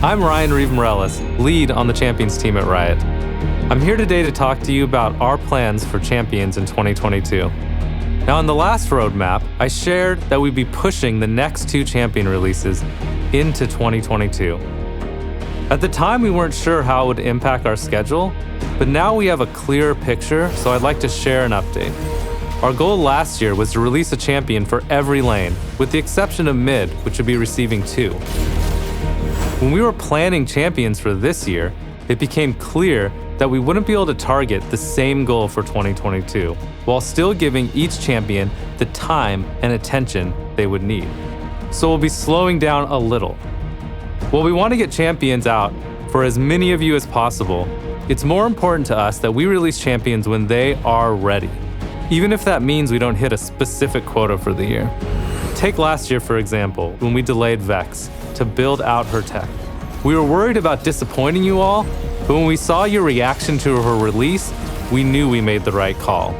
I'm Ryan Reeve-Morellis, lead on the Champions team at Riot. I'm here today to talk to you about our plans for Champions in 2022. Now, in the last roadmap, I shared that we'd be pushing the next 2 Champion releases into 2022. At the time, we weren't sure how it would impact our schedule, but now we have a clearer picture, so I'd like to share an update. Our goal last year was to release a champion for every lane, with the exception of mid, which would be receiving 2. When we were planning champions for this year, it became clear that we wouldn't be able to target the same goal for 2022, while still giving each champion the time and attention they would need. So we'll be slowing down a little. While we want to get champions out for as many of you as possible, it's more important to us that we release champions when they are ready, even if that means we don't hit a specific quota for the year. Take last year, for example, when we delayed Vex to build out her tech. We were worried about disappointing you all, but when we saw your reaction to her release, we knew we made the right call.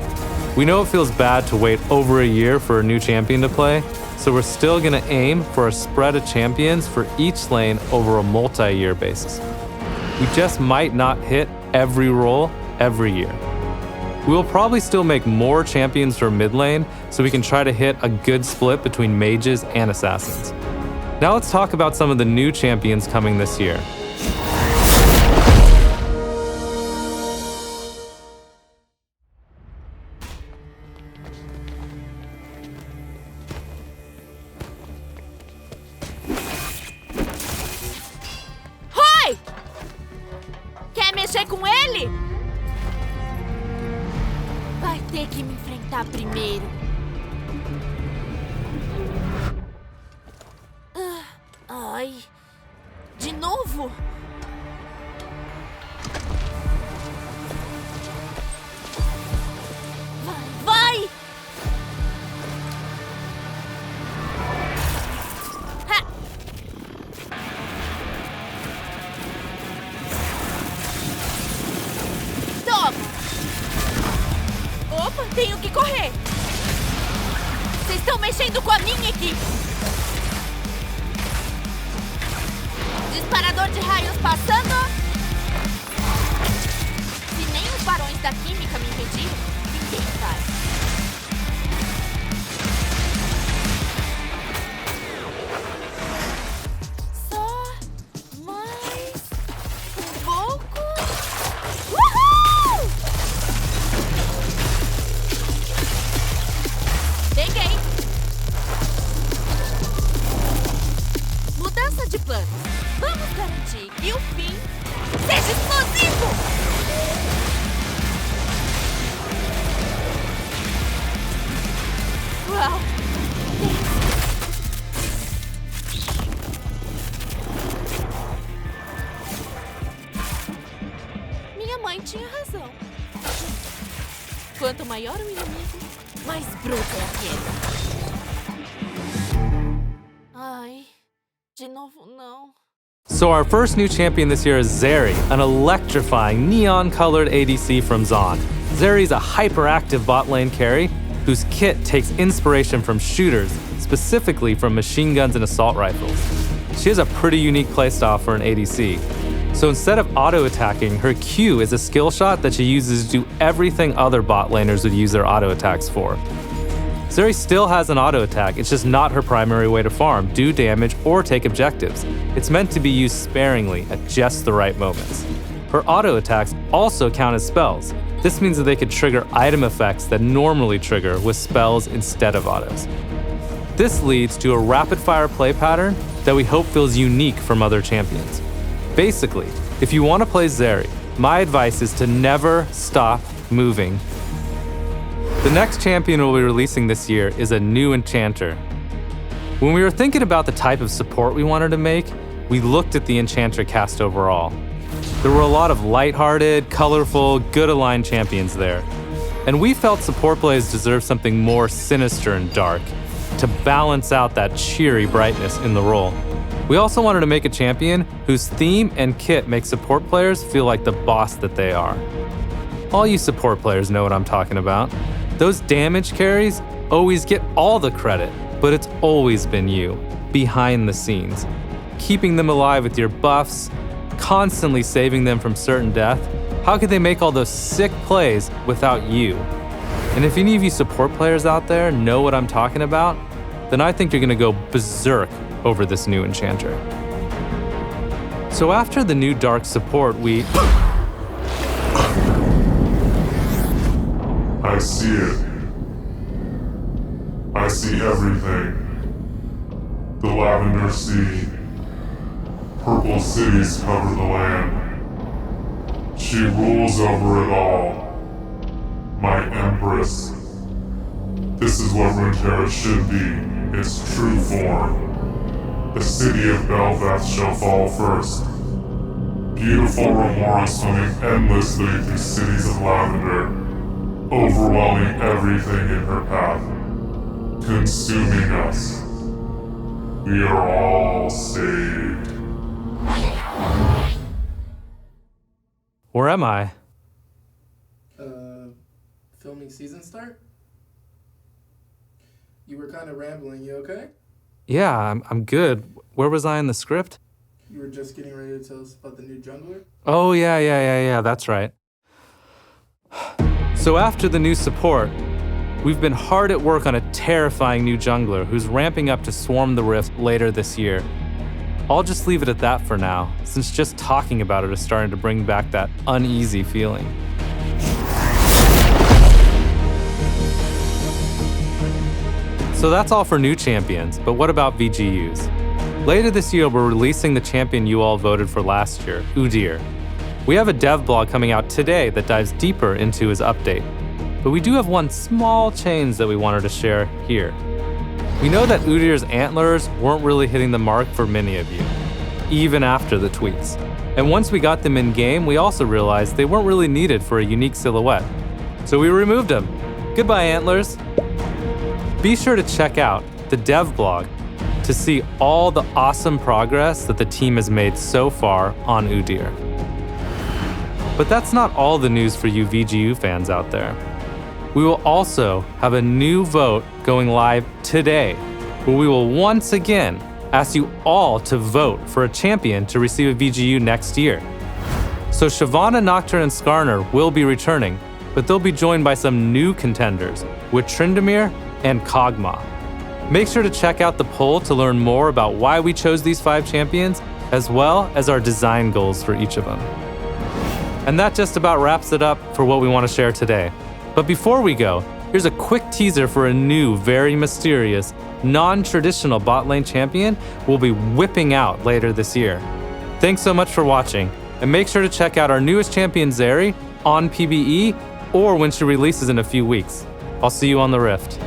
We know it feels bad to wait over a year for a new champion to play, so we're still gonna aim for a spread of champions for each lane over a multi-year basis. We just might not hit every role every year. We will probably still make more champions for mid lane so we can try to hit a good split between mages and assassins. Now let's talk about some of the new champions coming this year. Oi! Quer mexer com ele? Vai ter que me enfrentar primeiro. Ai, de novo? Vai! Ha! Toma! Opa, tenho que correr! Vocês estão mexendo com a minha equipe! Disparador de raios passando. Se nem os barões da química me impediram, ninguém faz. Só mais um pouco. Uhul! Peguei. Mudança de plano. Vamos garantir que o fim seja explosivo! Uau! Minha mãe tinha razão. Quanto maior o inimigo, mais bruta é a queda. Ai, de novo não. So our first new champion this year is Zeri, an electrifying neon-colored ADC from Zaun. Zeri is a hyperactive bot lane carry whose kit takes inspiration from shooters, specifically from machine guns and assault rifles. She has a pretty unique playstyle for an ADC. So instead of auto-attacking, her Q is a skill shot that she uses to do everything other bot laners would use their auto-attacks for. Zeri still has an auto attack, it's just not her primary way to farm, do damage, or take objectives. It's meant to be used sparingly at just the right moments. Her auto attacks also count as spells. This means that they could trigger item effects that normally trigger with spells instead of autos. This leads to a rapid-fire play pattern that we hope feels unique from other champions. Basically, if you want to play Zeri, my advice is to never stop moving. The next champion we'll be releasing this year is a new enchanter. When we were thinking about the type of support we wanted to make, we looked at the enchanter cast overall. There were a lot of lighthearted, colorful, good-aligned champions there. And we felt support plays deserved something more sinister and dark, to balance out that cheery brightness in the role. We also wanted to make a champion whose theme and kit make support players feel like the boss that they are. All you support players know what I'm talking about. Those damage carries always get all the credit, but it's always been you, behind the scenes. keeping them alive with your buffs, constantly saving them from certain death, how could they make all those sick plays without you? And if any of you support players out there know what I'm talking about, then I think you're gonna go berserk over this new enchanter. So after the new dark support, I see it. I see everything. The lavender sea. Purple cities cover the land. She rules over it all. My empress. This is what Runeterra should be, its true form. The city of Belveth shall fall first. Beautiful Remora swimming endlessly through cities of lavender, overwhelming everything in her path, consuming us. We are all saved. where am I? Filming season start? You were kind of rambling, you okay? Yeah, I'm good. Where was I in the script? You were just getting ready to tell us about the new jungler? Oh, yeah, that's right. So after the new support, we've been hard at work on a terrifying new jungler who's ramping up to swarm the Rift later this year. I'll just leave it at that for now, since just talking about it is starting to bring back that uneasy feeling. So that's all for new champions, but what about VGUs? Later this year, we're releasing the champion you all voted for last year, Udyr. We have a dev blog coming out today that dives deeper into his update, but we do have one small change that we wanted to share here. We know that Udyr's antlers weren't really hitting the mark for many of you, even after the tweaks. And once we got them in game, we also realized they weren't really needed for a unique silhouette. So we removed them. Goodbye, antlers. Be sure to check out the dev blog to see all the awesome progress that the team has made so far on Udyr. But that's not all the news for you VGU fans out there. We will also have a new vote going live today, where we will once again ask you all to vote for a champion to receive a VGU next year. So Shyvana, Nocturne, and Skarner will be returning, but they'll be joined by some new contenders with Tryndamere and Kog'Maw. Make sure to check out the poll to learn more about why we chose these 5 champions, as well as our design goals for each of them. And that just about wraps it up for what we want to share today. But before we go, here's a quick teaser for a new, very mysterious, non-traditional bot lane champion we'll be whipping out later this year. Thanks so much for watching, and make sure to check out our newest champion Zeri on PBE or when she releases in a few weeks. I'll see you on the Rift.